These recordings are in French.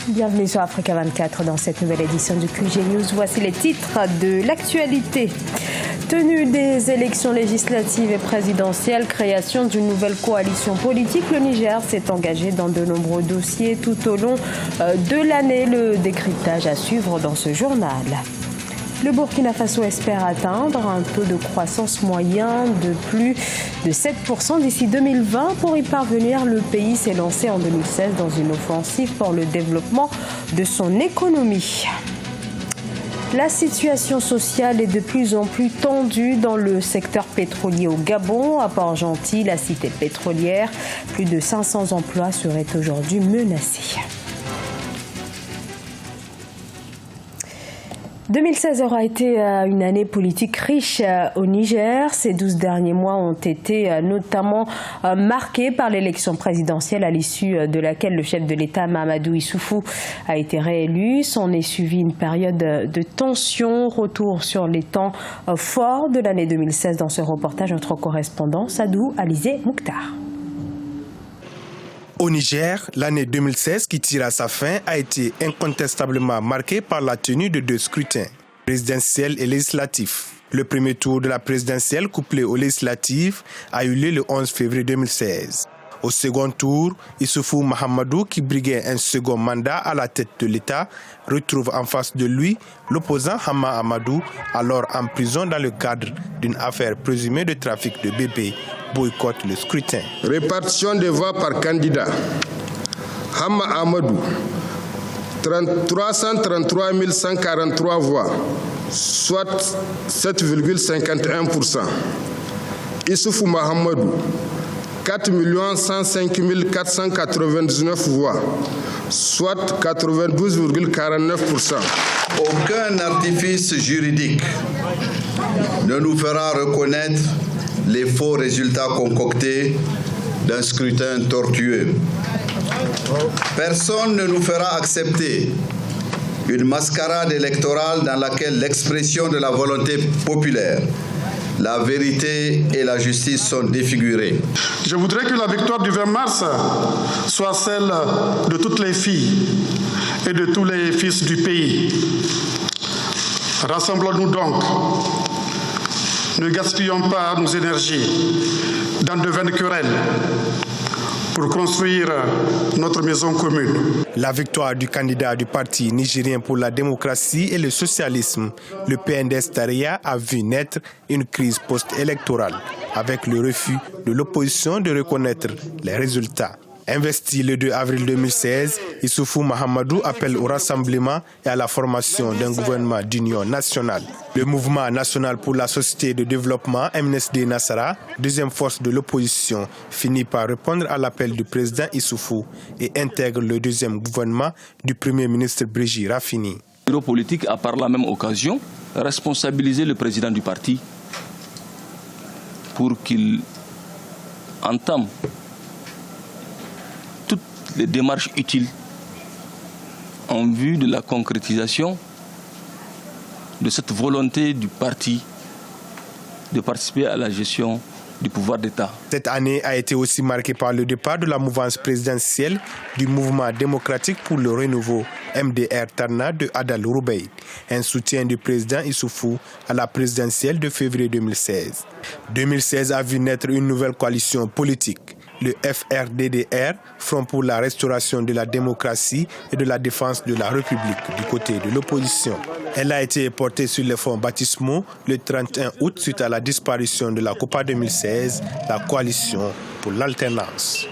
Bienvenue sur Africa 24 dans cette nouvelle édition du QG News. Voici les titres de l'actualité. Tenue des élections législatives et présidentielles, création d'une nouvelle coalition politique. Le Niger s'est engagé dans de nombreux dossiers tout au long de l'année. Le décryptage à suivre dans ce journal. Le Burkina Faso espère atteindre un taux de croissance moyen de plus de 7% d'ici 2020. Pour y parvenir, le pays s'est lancé en 2016 dans une offensive pour le développement de son économie. La situation sociale est de plus en plus tendue dans le secteur pétrolier au Gabon. À Port-Gentil, la cité pétrolière, plus de 500 emplois seraient aujourd'hui menacés. 2016 aura été une année politique riche au Niger. Ces 12 derniers mois ont été notamment marqués par l'élection présidentielle à l'issue de laquelle le chef de l'État, Mahamadou Issoufou, a été réélu. S'en est suivi une période de tension. Retour sur les temps forts de l'année 2016 dans ce reportage. Notre correspondant Sadou Alizé Mouktar. Au Niger, l'année 2016 qui tire à sa fin a été incontestablement marquée par la tenue de 2 scrutins, présidentiel et législatif. Le premier tour de la présidentielle couplé aux législatives a eu lieu le 11 février 2016. Au second tour, Issoufou Mahamadou, qui briguait un second mandat à la tête de l'État, retrouve en face de lui l'opposant Hama Amadou, alors en prison dans le cadre d'une affaire présumée de trafic de bébés, boycotte le scrutin. Répartition des voix par candidat. Hama Amadou, 333 143 voix, soit 7,51%. Issoufou Mahamadou, 4 105 499 voix, soit 92,49%. Aucun artifice juridique ne nous fera reconnaître les faux résultats concoctés d'un scrutin tortueux. Personne ne nous fera accepter une mascarade électorale dans laquelle l'expression de la volonté populaire, la vérité et la justice sont défigurées. Je voudrais que la victoire du 20 mars soit celle de toutes les filles et de tous les fils du pays. Rassemblons-nous donc. Ne gaspillons pas nos énergies dans de vaines querelles pour construire notre maison commune. La victoire du candidat du Parti nigérien pour la démocratie et le socialisme, le PNDS-Taria, a vu naître une crise post-électorale avec le refus de l'opposition de reconnaître les résultats. Investi le 2 avril 2016, Issoufou Mahamadou appelle au rassemblement et à la formation d'un gouvernement d'union nationale. Le mouvement national pour la société de développement, MNSD Nassara, deuxième force de l'opposition, finit par répondre à l'appel du président Issoufou et intègre le deuxième gouvernement du premier ministre Brigitte Raffini. Le bureau politique a par la même occasion responsabilisé le président du parti pour qu'il entame les démarches utiles en vue de la concrétisation de cette volonté du parti de participer à la gestion du pouvoir d'État. Cette année a été aussi marquée par le départ de la mouvance présidentielle du mouvement démocratique pour le renouveau MDR Tarna de Adal Roubeï, un soutien du président Issoufou à la présidentielle de février 2016. 2016 a vu naître une nouvelle coalition politique. Le FRDDR, Front pour la restauration de la démocratie et de la défense de la République du côté de l'opposition. Elle a été portée sur les fonds baptismaux le 31 août suite à la disparition de la Copa 2016, la coalition pour l'alternance.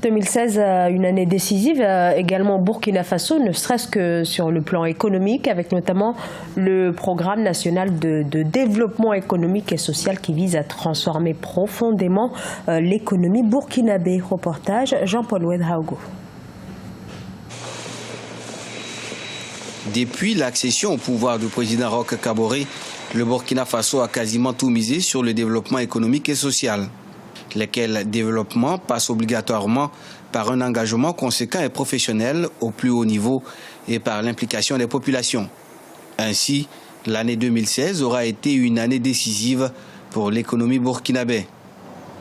2016, une année décisive également au Burkina Faso, ne serait-ce que sur le plan économique, avec notamment le programme national de développement économique et social qui vise à transformer profondément l'économie burkinabé. Reportage Jean-Paul Wedhaogo. Depuis l'accession au pouvoir du président Roch Kaboré, le Burkina Faso a quasiment tout misé sur le développement économique et social. Lequel développement passe obligatoirement par un engagement conséquent et professionnel au plus haut niveau et par l'implication des populations. Ainsi, l'année 2016 aura été une année décisive pour l'économie burkinabé.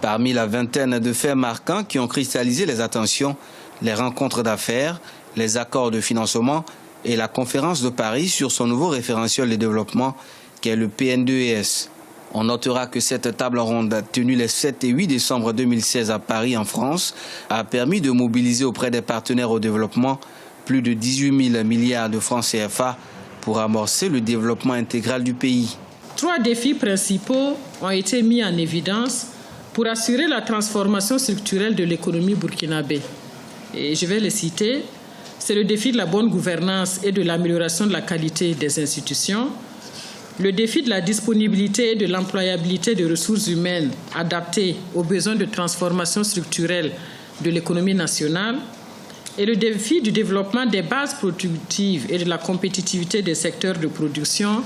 Parmi la vingtaine de faits marquants qui ont cristallisé les attentions, les rencontres d'affaires les accords de financement et la conférence de Paris sur son nouveau référentiel de développement qu'est le PN2ES. On notera que cette table ronde tenue les 7 et 8 décembre 2016 à Paris en France a permis de mobiliser auprès des partenaires au développement plus de 18 000 milliards de francs CFA pour amorcer le développement intégral du pays. 3 défis principaux ont été mis en évidence pour assurer la transformation structurelle de l'économie burkinabé. Et je vais les citer. C'est le défi de la bonne gouvernance et de l'amélioration de la qualité des institutions, le défi de la disponibilité et de l'employabilité des ressources humaines adaptées aux besoins de transformation structurelle de l'économie nationale, et le défi du développement des bases productives et de la compétitivité des secteurs de production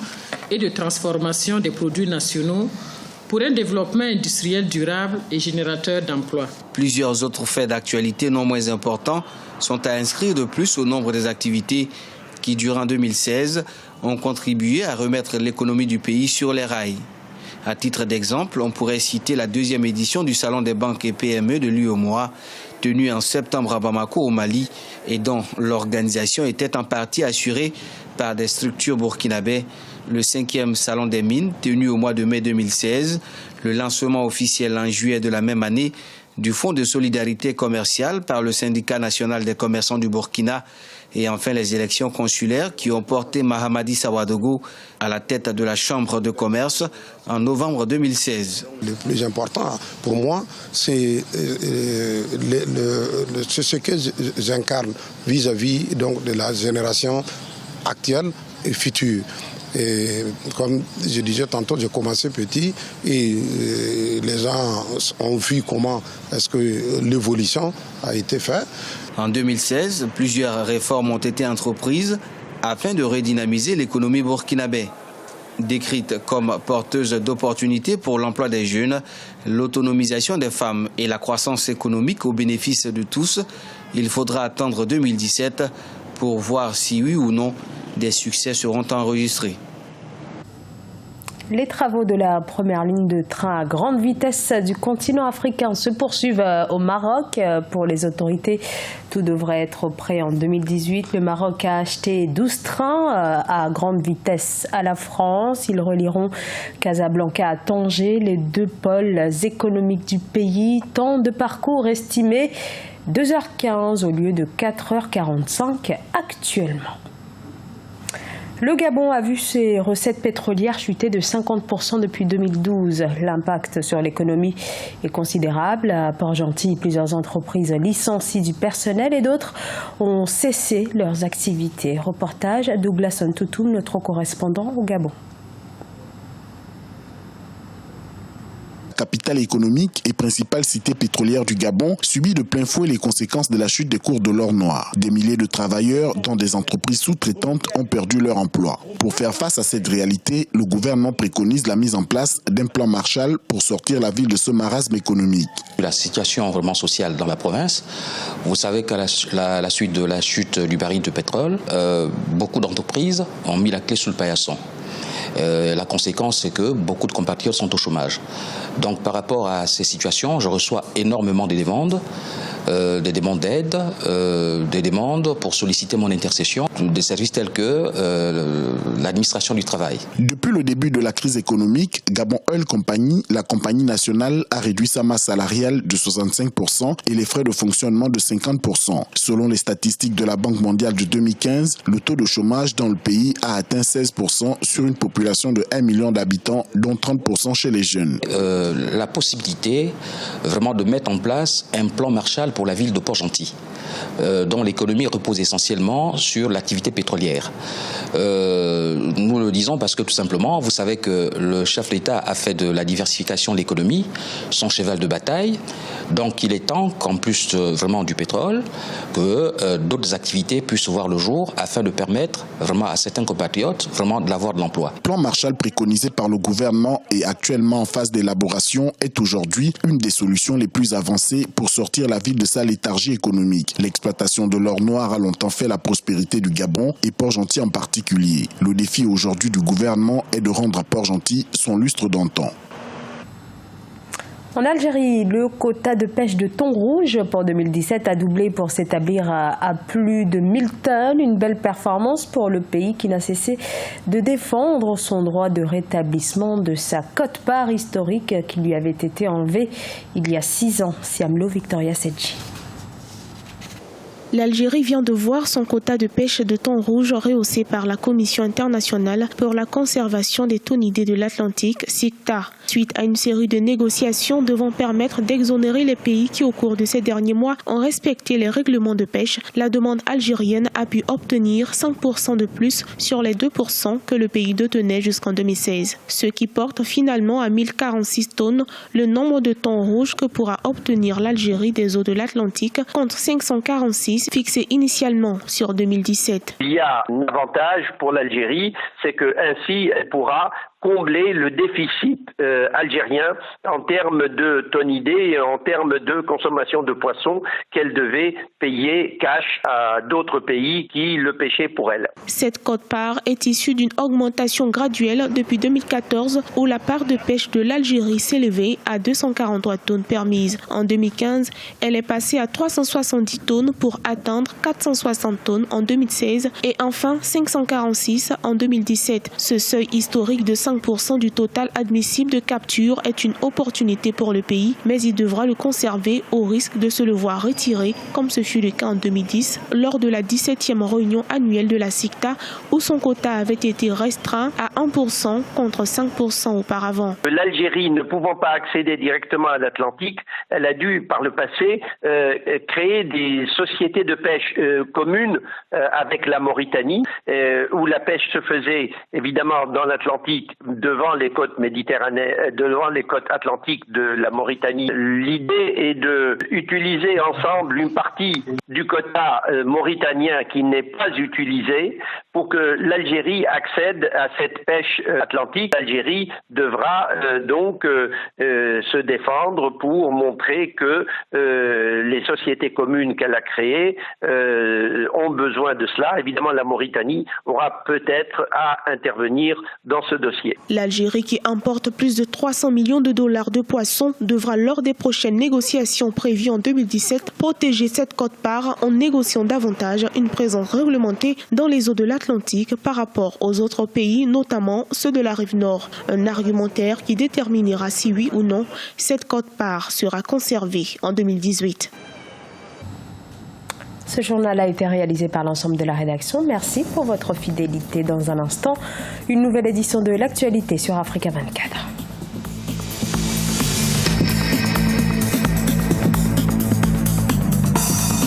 et de transformation des produits nationaux pour un développement industriel durable et générateur d'emplois. Plusieurs autres faits d'actualité non moins importants sont à inscrire de plus au nombre des activités qui, durant 2016, ont contribué à remettre l'économie du pays sur les rails. À titre d'exemple, on pourrait citer la 2e édition du Salon des banques et PME de l'UEMOA, tenu en septembre à Bamako au Mali et dont l'organisation était en partie assurée par des structures burkinabées, le 5e Salon des mines tenu au mois de mai 2016, le lancement officiel en juillet de la même année du Fonds de solidarité commerciale par le Syndicat national des commerçants du Burkina et enfin les élections consulaires qui ont porté Mahamadi Sawadogo à la tête de la Chambre de commerce en novembre 2016. Le plus important pour moi, c'est ce que j'incarne vis-à-vis donc, de la génération actuelle et future. Et comme je disais tantôt, j'ai commencé petit et les gens ont vu comment est-ce que l'évolution a été faite. En 2016, plusieurs réformes ont été entreprises afin de redynamiser l'économie burkinabé. Décrite comme porteuse d'opportunités pour l'emploi des jeunes, l'autonomisation des femmes et la croissance économique au bénéfice de tous, il faudra attendre 2017 pour voir si oui ou non des succès seront enregistrés. Les travaux de la première ligne de train à grande vitesse du continent africain se poursuivent au Maroc. Pour les autorités, tout devrait être prêt en 2018. Le Maroc a acheté 12 trains à grande vitesse à la France. Ils relieront Casablanca à Tanger, les 2 pôles économiques du pays. Temps de parcours estimé 2h15 au lieu de 4h45 actuellement. Le Gabon a vu ses recettes pétrolières chuter de 50% depuis 2012. L'impact sur l'économie est considérable. À Port-Gentil, plusieurs entreprises licencient du personnel et d'autres ont cessé leurs activités. Reportage à Douglas Ntoutoum, notre correspondant au Gabon. Capitale économique et principale cité pétrolière du Gabon, subit de plein fouet les conséquences de la chute des cours de l'or noir. Des milliers de travailleurs, dont des entreprises sous-traitantes, ont perdu leur emploi. Pour faire face à cette réalité, le gouvernement préconise la mise en place d'un plan Marshall pour sortir la ville de ce marasme économique. La situation vraiment sociale dans la province, vous savez qu'à la suite de la chute du baril de pétrole, beaucoup d'entreprises ont mis la clé sous le paillasson. La conséquence, c'est que beaucoup de compatriotes sont au chômage. Donc par rapport à ces situations, je reçois énormément des demandes d'aide, des demandes pour solliciter mon intercession, des services tels que l'administration du travail. Depuis le début de la crise économique, Gabon Oil Company, la compagnie nationale, a réduit sa masse salariale de 65% et les frais de fonctionnement de 50%. Selon les statistiques de la Banque mondiale de 2015, le taux de chômage dans le pays a atteint 16% sur une population de 1 million d'habitants, dont 30% chez les jeunes. La possibilité vraiment de mettre en place un plan Marshall pour la ville de Port-Gentil, dont l'économie repose essentiellement sur l'activité pétrolière. Nous le disons parce que tout simplement, vous savez que le chef de l'État a fait de la diversification de l'économie son cheval de bataille. Donc il est temps qu'en plus vraiment du pétrole, que d'autres activités puissent voir le jour afin de permettre vraiment à certains compatriotes vraiment d'avoir de l'emploi. Le plan Marshall préconisé par le gouvernement et actuellement en phase d'élaboration est aujourd'hui une des solutions les plus avancées pour sortir la ville de sa léthargie économique. L'exploitation de l'or noir a longtemps fait la prospérité du Gabon et Port-Gentil en particulier. Le défi aujourd'hui du gouvernement est de rendre à Port-Gentil son lustre d'antan. En Algérie, le quota de pêche de thon rouge pour 2017 a doublé pour s'établir à plus de 1000 tonnes. Une belle performance pour le pays qui n'a cessé de défendre son droit de rétablissement de sa quote-part historique qui lui avait été enlevée il y a 6 ans. Siamlo, Victoria Sedji. L'Algérie vient de voir son quota de pêche de thon rouge rehaussé par la Commission internationale pour la conservation des thonidés de l'Atlantique, CICTA, suite à une série de négociations devant permettre d'exonérer les pays qui, au cours de ces derniers mois, ont respecté les règlements de pêche. La demande algérienne a pu obtenir 5% de plus sur les 2% que le pays détenait jusqu'en 2016, ce qui porte finalement à 1046 tonnes le nombre de thon rouge que pourra obtenir l'Algérie des eaux de l'Atlantique contre 546 fixé initialement sur 2017. Il y a un avantage pour l'Algérie, c'est que ainsi elle pourra combler le déficit algérien en termes de thonidés et en termes de consommation de poissons qu'elle devait payer cash à d'autres pays qui le pêchaient pour elle. Cette quote-part est issue d'une augmentation graduelle depuis 2014 où la part de pêche de l'Algérie s'élevait à 243 tonnes permises. En 2015, elle est passée à 370 tonnes pour atteindre 460 tonnes en 2016 et enfin 546 en 2017. Ce seuil historique de 5% du total admissible de capture est une opportunité pour le pays, mais il devra le conserver au risque de se le voir retiré, comme ce fut le cas en 2010, lors de la 17e réunion annuelle de la CICTA, où son quota avait été restreint à 1% contre 5% auparavant. L'Algérie ne pouvant pas accéder directement à l'Atlantique, elle a dû par le passé créer des sociétés de pêche communes avec la Mauritanie, où la pêche se faisait évidemment dans l'Atlantique devant les côtes méditerranéennes, devant les côtes atlantiques de la Mauritanie. L'idée est de utiliser ensemble une partie du quota mauritanien qui n'est pas utilisé pour que l'Algérie accède à cette pêche atlantique. L'Algérie devra donc se défendre pour montrer que les sociétés communes qu'elle a créées ont besoin de cela. Évidemment, la Mauritanie aura peut-être à intervenir dans ce dossier. L'Algérie, qui importe plus de 300 millions de dollars de poissons, devra lors des prochaines négociations prévues en 2017 protéger cette quote-part en négociant davantage une présence réglementée dans les eaux de l'Atlantique par rapport aux autres pays, notamment ceux de la rive nord. Un argumentaire qui déterminera si oui ou non cette quote-part sera conservée en 2018. Ce journal a été réalisé par l'ensemble de la rédaction. Merci pour votre fidélité. Dans un instant, une nouvelle édition de l'actualité sur Africa 24.